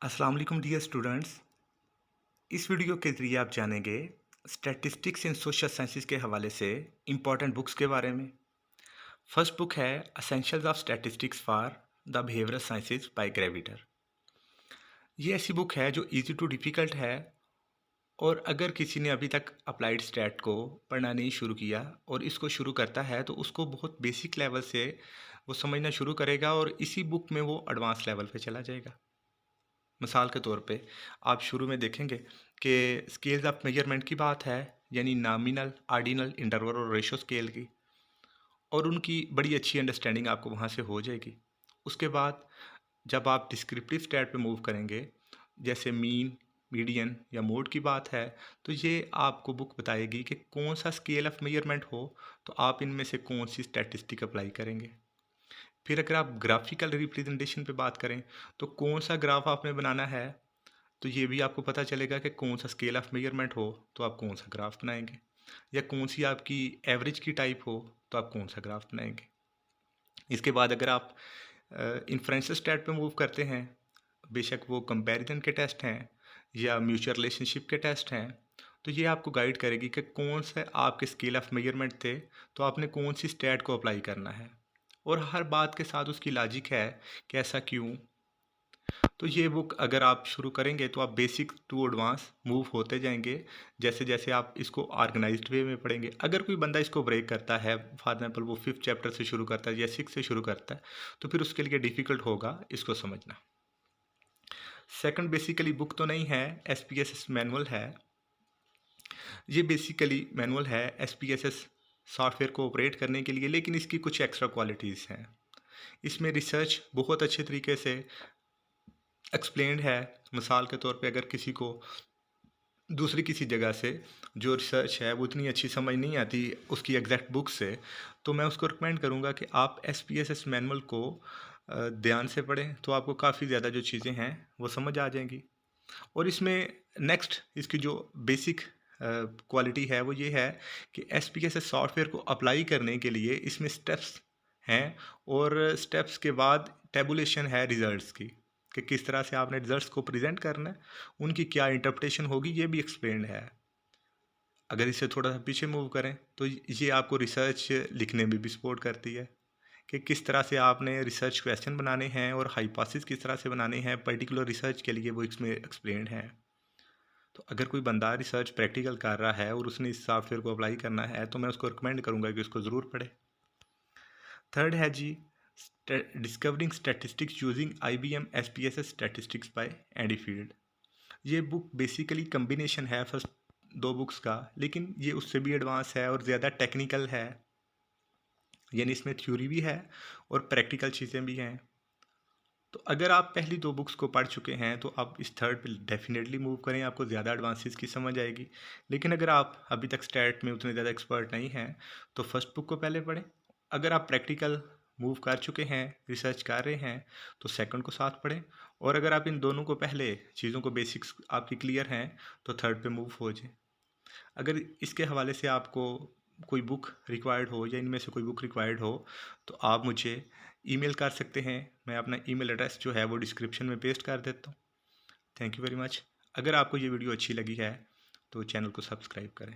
अस्सलाम वालेकुम dear students. इस वीडियो के ज़रिए आप जानेंगे स्टैटिस्टिक्स इन सोशल साइंसेज के हवाले से इम्पॉर्टेंट बुक्स के बारे में। फर्स्ट बुक है essentials of statistics for the behavioural sciences by Gravetter. ये ऐसी बुक है जो इजी टू डिफ़िकल्ट है, और अगर किसी ने अभी तक अप्लाइड स्टैट को पढ़ना नहीं शुरू किया और इसको शुरू करता है तो उसको बहुत बेसिक लेवल से वो समझना शुरू करेगा और इसी बुक में वो एडवांस लेवल पे चला जाएगा। मिसाल के तौर पे आप शुरू में देखेंगे कि स्केल्स ऑफ मेजरमेंट की बात है, यानी नॉमिनल, ऑर्डिनल, इंटरवल और रेशो स्केल की, और उनकी बड़ी अच्छी अंडरस्टैंडिंग आपको वहाँ से हो जाएगी। उसके बाद जब आप डिस्क्रिप्टिव स्टैट पे मूव करेंगे, जैसे मीन, मीडियन या मोड की बात है, तो ये आपको बुक बताएगी कि कौन सा स्केल ऑफ मेजरमेंट हो तो आप इनमें से कौन सी स्टैटिस्टिक अप्लाई करेंगे। फिर अगर आप ग्राफिकल रिप्रेजेंटेशन पे बात करें तो कौन सा ग्राफ आपने बनाना है, तो ये भी आपको पता चलेगा कि कौन सा स्केल ऑफ मेजरमेंट हो तो आप कौन सा ग्राफ बनाएंगे, या कौन सी आपकी एवरेज की टाइप हो तो आप कौन सा ग्राफ बनाएंगे। इसके बाद अगर आप इन्फ्रेंशियल स्टैट पे मूव करते हैं, बेशक वो कंपैरिजन के टेस्ट हैं या म्यूचुअल रिलेशनशिप के टेस्ट हैं, तो ये आपको गाइड करेगी कि कौन से आपके स्केल ऑफ मेजरमेंट थे तो आपने कौन सी स्टैट को अप्लाई करना है, और हर बात के साथ उसकी लॉजिक है कि ऐसा क्यों। तो ये बुक अगर आप शुरू करेंगे तो आप बेसिक टू एडवांस मूव होते जाएंगे, जैसे जैसे आप इसको ऑर्गेनाइज्ड वे में पढ़ेंगे। अगर कोई बंदा इसको ब्रेक करता है, फॉर एग्जाम्पल वो 5th चैप्टर से शुरू करता है या 6 से शुरू करता है, तो फिर उसके लिए डिफ़िकल्ट होगा इसको समझना। सेकंड बेसिकली बुक तो नहीं है, SPSS मैनुअल है। ये बेसिकली मैनुअल है SPSS सॉफ्टवेयर को ऑपरेट करने के लिए, लेकिन इसकी कुछ एक्स्ट्रा क्वालिटीज़ हैं। इसमें रिसर्च बहुत अच्छे तरीके से एक्सप्लेन्ड है। मिसाल के तौर पे अगर किसी को दूसरी किसी जगह से जो रिसर्च है वो इतनी अच्छी समझ नहीं आती उसकी एग्जैक्ट बुक से, तो मैं उसको रिकमेंड करूँगा कि आप SPSS मैनुअल को ध्यान से पढ़ें, तो आपको काफ़ी ज़्यादा जो चीज़ें हैं वो समझ आ जाएंगी। और इसमें नेक्स्ट इसकी जो बेसिक क्वालिटी है वो ये है कि SPSS सॉफ्टवेयर को अप्लाई करने के लिए इसमें स्टेप्स हैं, और स्टेप्स के बाद टेबुलेशन है रिजल्ट्स की, कि किस तरह से आपने रिजल्ट्स को प्रेजेंट करना है, उनकी क्या इंटरप्रिटेशन होगी ये भी एक्सप्लेन्ड है। अगर इसे थोड़ा सा पीछे मूव करें तो ये आपको रिसर्च लिखने में भी सपोर्ट करती है कि किस तरह से आपने रिसर्च क्वेश्चन बनाने हैं और हाइपोथेसिस किस तरह से बनाने हैं पर्टिकुलर रिसर्च के लिए, वो इसमें एक्सप्लेन्ड है। तो अगर कोई बंदा रिसर्च प्रैक्टिकल कर रहा है और उसने इस सॉफ्टवेयर को अप्लाई करना है तो मैं उसको रिकमेंड करूँगा कि उसको ज़रूर पढ़े। थर्ड है जी discovering statistics using IBM SPSS statistics by Andy Field. ये बुक बेसिकली कम्बिनेशन है फर्स्ट दो बुक्स का, लेकिन ये उससे भी एडवांस है और ज़्यादा टेक्निकल है, यानी इसमें थ्योरी भी है और प्रैक्टिकल चीज़ें भी हैं। तो अगर आप पहली दो बुक्स को पढ़ चुके हैं तो आप इस थर्ड पे डेफिनेटली मूव करें, आपको ज़्यादा एडवांसेस की समझ आएगी। लेकिन अगर आप अभी तक स्टैट में उतने ज़्यादा एक्सपर्ट नहीं हैं तो फर्स्ट बुक को पहले पढ़ें। अगर आप प्रैक्टिकल मूव कर चुके हैं, रिसर्च कर रहे हैं, तो सेकंड को साथ पढ़ें। और अगर आप इन दोनों को पहले चीज़ों को बेसिक्स आपकी क्लियर हैं तो थर्ड पे मूव हो जाए। अगर इसके हवाले से आपको कोई बुक रिक्वायर्ड हो या इनमें से कोई बुक रिक्वायर्ड हो तो आप मुझे ईमेल कर सकते हैं। मैं अपना ईमेल एड्रेस जो है वो डिस्क्रिप्शन में पेस्ट कर देता हूँ। Thank you very much. अगर आपको ये वीडियो अच्छी लगी है तो चैनल को सब्सक्राइब करें।